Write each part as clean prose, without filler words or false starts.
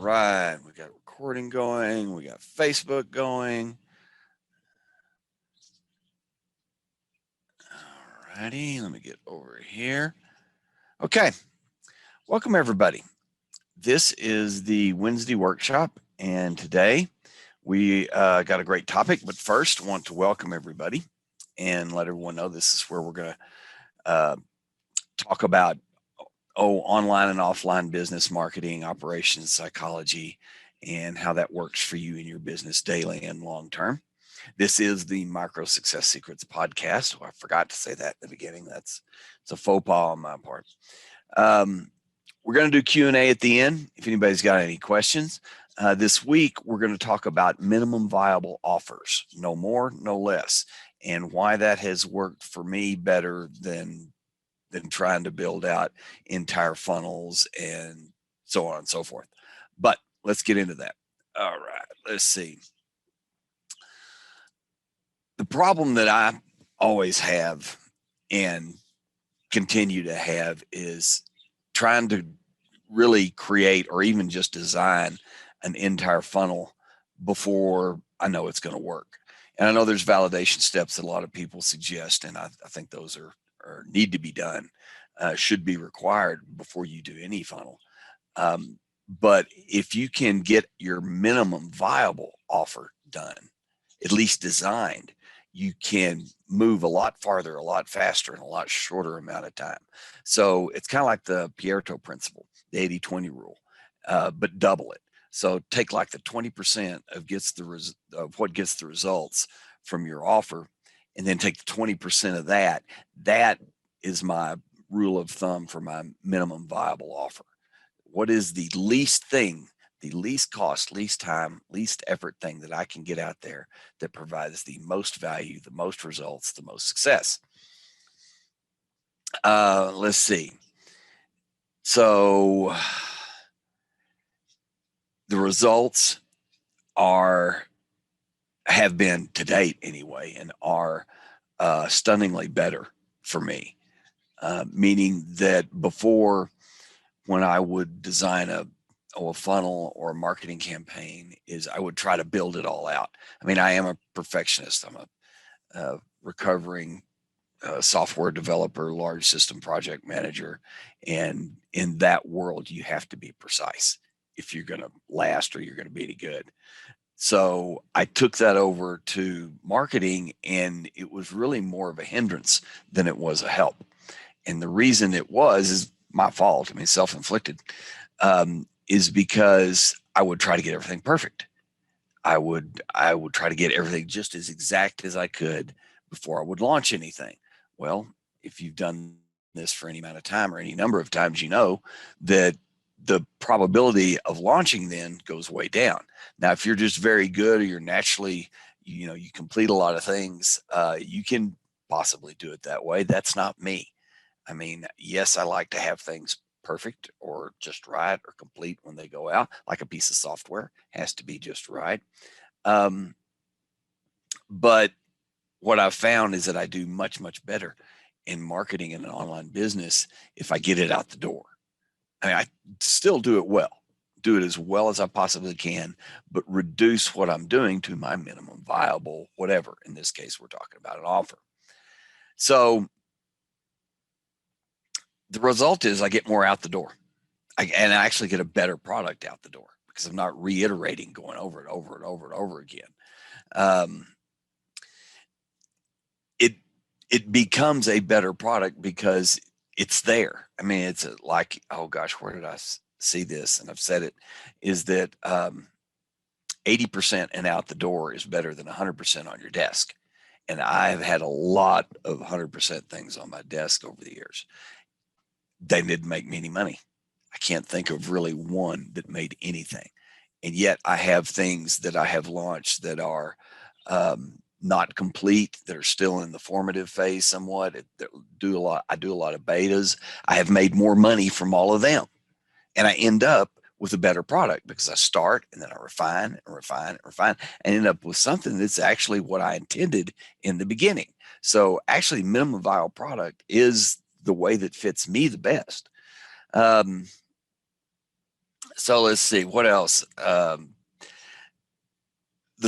right, we got recording going, we got Facebook going. All righty, let me get over here. Okay, welcome everybody. This is the Wednesday workshop, and today we got a great topic, but first I want to welcome everybody and let everyone know this is where we're going to talk about online and offline business marketing, operations, psychology, and how that works for you in your business daily and long term. This is the Micro Success Secrets podcast. Oh, I forgot to say that at the beginning. It's a faux pas on my part. We're going to do Q&A at the end if anybody's got any questions. This week, we're going to talk about minimum viable offers, no more, no less, and why that has worked for me better than trying to build out entire funnels and so on and so forth. But let's get into that. All right, let's see. The problem that I always have and continue to have is trying to really create or even just design an entire funnel before I know it's going to work. And I know there's validation steps that a lot of people suggest, and I think those are need to be done, should be required before you do any funnel. But if you can get your minimum viable offer done, at least designed, you can move a lot farther, a lot faster, in a lot shorter amount of time. So it's kind of like the Pareto principle, the 80-20 rule, but double it. So take like the 20% of what gets the results from your offer, and then take the 20% of that. That is my rule of thumb for my minimum viable offer. What is the least thing, the least cost, least time, least effort thing that I can get out there that provides the most value, the most results, the most success? Let's see. So the results have been to date anyway, and are stunningly better for me. Meaning that before, when I would design a funnel or a marketing campaign, is I would try to build it all out. I mean, I am a perfectionist. I'm a recovering software developer, large system project manager. And in that world, you have to be precise if you're going to last or you're going to be any good. So I took that over to marketing, and it was really more of a hindrance than it was a help. And the reason it is my fault, I mean, self-inflicted, is because I would try to get everything perfect. I would try to get everything just as exact as I could before I would launch anything. Well, if you've done this for any amount of time or any number of times, you know that the probability of launching then goes way down. Now, if you're just very good, or you're naturally, you complete a lot of things, you can possibly do it that way. That's not me. I mean, yes, I like to have things perfect or just right or complete when they go out, like a piece of software has to be just right. But what I've found is that I do much, much better in marketing in an online business if I get it out the door. I mean, I still do it as well as I possibly can, but reduce what I'm doing to my minimum viable, whatever. In this case, we're talking about an offer. So the result is I get more out the door, and I actually get a better product out the door because I'm not reiterating, going over and over and over and over again. It becomes a better product because it's there. I mean, it's like, oh gosh, where did I see this? And I've said it, is that 80% and out the door is better than 100% on your desk. And I've had a lot of 100% things on my desk over the years. They didn't make me any money. I can't think of really one that made anything. And yet I have things that I have launched that are not complete, that are still in the formative phase somewhat. I do a lot of betas. I have made more money from all of them. And I end up with a better product because I start and then I refine and refine and refine and end up with something that's actually what I intended in the beginning. So actually, minimum viable product is the way that fits me the best. So let's see what else. The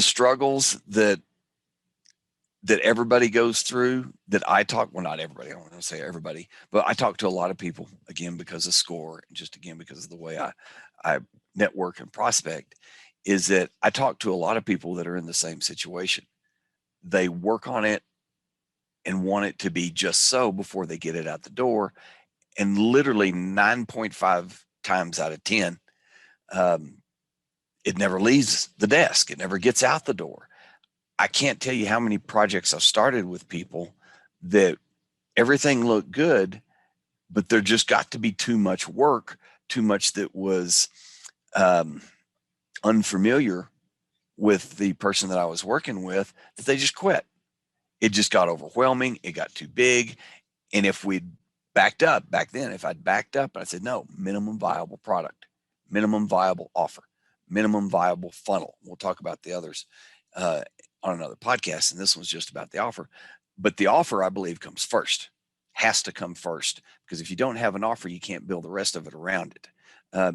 struggles that everybody goes through that I talk, well, not everybody, I don't want to say everybody, but I talk to a lot of people, again, because of SCORE, and just again, because of the way I network and prospect, is that I talk to a lot of people that are in the same situation. They work on it and want it to be just so before they get it out the door. And literally 9.5 times out of 10, um, it never leaves the desk. It never gets out the door. I can't tell you how many projects I've started with people that everything looked good, but there just got to be too much work, too much that was um, unfamiliar with the person that I was working with, that they just quit. It just got overwhelming. It got too big. And if we'd backed up back then, if I'd backed up and I said, no, minimum viable product, minimum viable offer, minimum viable funnel. We'll talk about the others uh, on another podcast. And this one's just about the offer. But the offer, I believe, comes first, has to come first, because if you don't have an offer, you can't build the rest of it around it.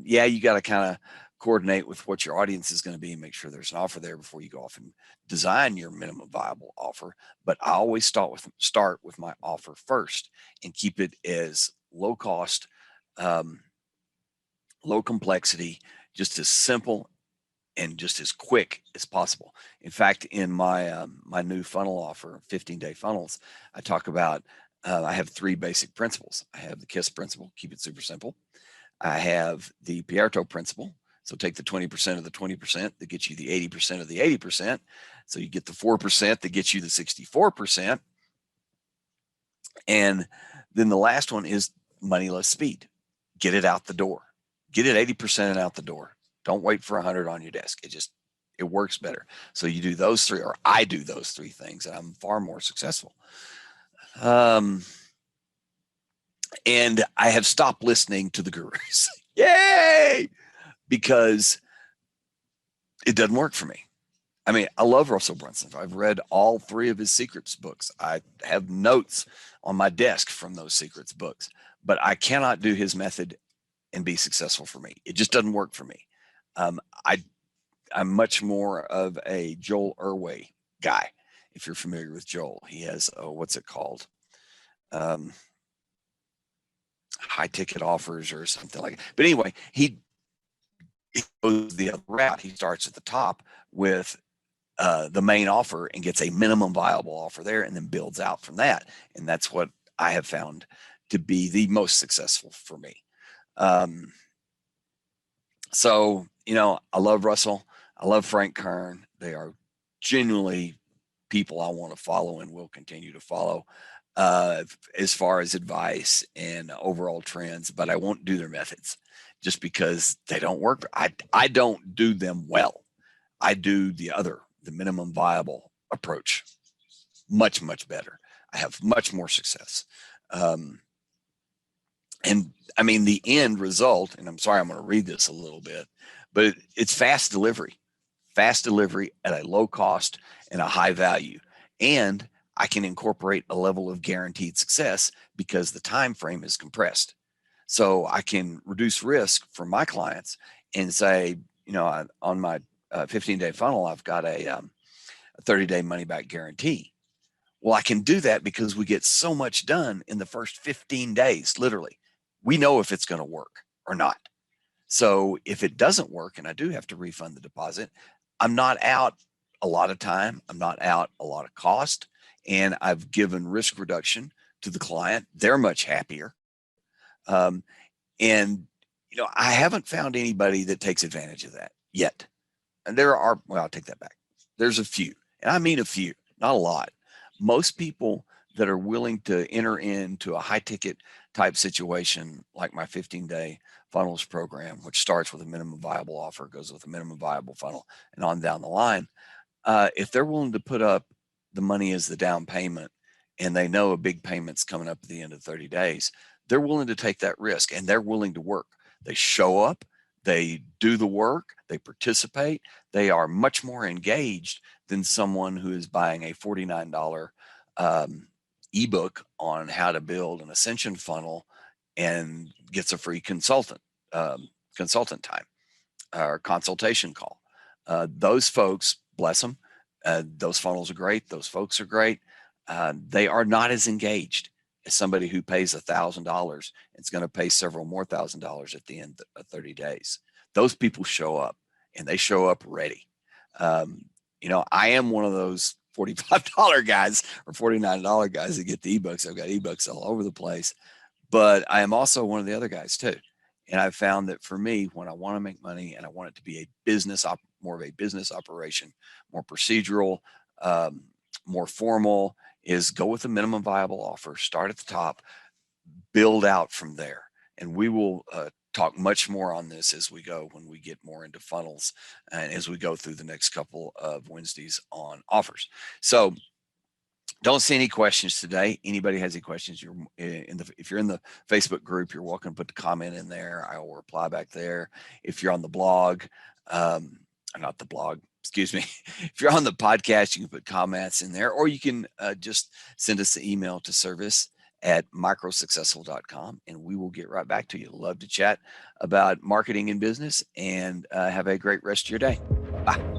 Yeah, you got to kind of coordinate with what your audience is going to be and make sure there's an offer there before you go off and design your minimum viable offer. But I always start with my offer first and keep it as low cost, um, low complexity, just as simple and just as quick as possible. In fact, in my new funnel offer, 15-day funnels, I talk about I have three basic principles. I have the KISS principle, keep it super simple. I have the Pareto principle. So take the 20% of the 20% that gets you the 80% of the 80%. So you get the 4% that gets you the 64%. And then the last one is money less speed. Get it out the door. Get it 80% and out the door. Don't wait for 100 on your desk. It works better. So you do those three, or I do those three things, and I'm far more successful. Um, and I have stopped listening to the gurus. Yay! Because it doesn't work for me. I mean, I love Russell Brunson. I've read all three of his secrets books. I have notes on my desk from those secrets books, but I cannot do his method and be successful for me. It just doesn't work for me. Um, I, I'm much more of a Joel Irway guy. If you're familiar with Joel, he has, oh, what's it called? Um, high ticket offers or something like that. But anyway, he goes the other route. He starts at the top with the main offer and gets a minimum viable offer there, and then builds out from that. And that's what I have found to be the most successful for me. Um, so, I love Russell. I love Frank Kern. They are genuinely people I want to follow and will continue to follow as far as advice and overall trends, but I won't do their methods just because they don't work. I don't do them well. I do the minimum viable approach much, much better. I have much more success. Um, and I mean, the end result, and I'm sorry, I'm going to read this a little bit, but it's fast delivery at a low cost and a high value. And I can incorporate a level of guaranteed success because the time frame is compressed. So I can reduce risk for my clients and say, on my 15-day funnel, I've got a 30-day money back guarantee. Well, I can do that because we get so much done in the first 15 days, literally. We know if it's going to work or not. So if it doesn't work and I do have to refund the deposit, I'm not out a lot of time. I'm not out a lot of cost. And I've given risk reduction to the client. They're much happier. Um, and, I haven't found anybody that takes advantage of that yet. And well, I'll take that back. There's a few, and I mean a few, not a lot. Most people that are willing to enter into a high ticket type situation, like my 15-day funnels program, which starts with a minimum viable offer, goes with a minimum viable funnel, and on down the line. If they're willing to put up the money as the down payment, and they know a big payment's coming up at the end of 30 days, they're willing to take that risk, and they're willing to work. They show up, they do the work, they participate, they are much more engaged than someone who is buying a $49 ebook on how to build an ascension funnel and gets a free consultant time. or consultation call. Those folks, bless them, those funnels are great. Those folks are great. They are not as engaged as somebody who pays $1,000 and is going to pay several more $1,000s at the end of 30 days. Those people show up, and they show up ready. Um, I am one of those $45 guys or $49 guys that get the ebooks. I've got ebooks all over the place, but I am also one of the other guys too. And I've found that for me, when I want to make money and I want it to be a more of a business operation, more procedural, um, more formal, is go with a minimum viable offer, start at the top, build out from there. And we will talk much more on this as we go, when we get more into funnels and as we go through the next couple of Wednesdays on offers. So don't see any questions today. Anybody has any questions, if you're in the Facebook group, you're welcome to put the comment in there. I will reply back there. If you're on the blog, not the blog, excuse me. If you're on the podcast, you can put comments in there, or you can just send us an email to service@microsuccessful.com, and we will get right back to you. Love to chat about marketing and business, and have a great rest of your day. Bye.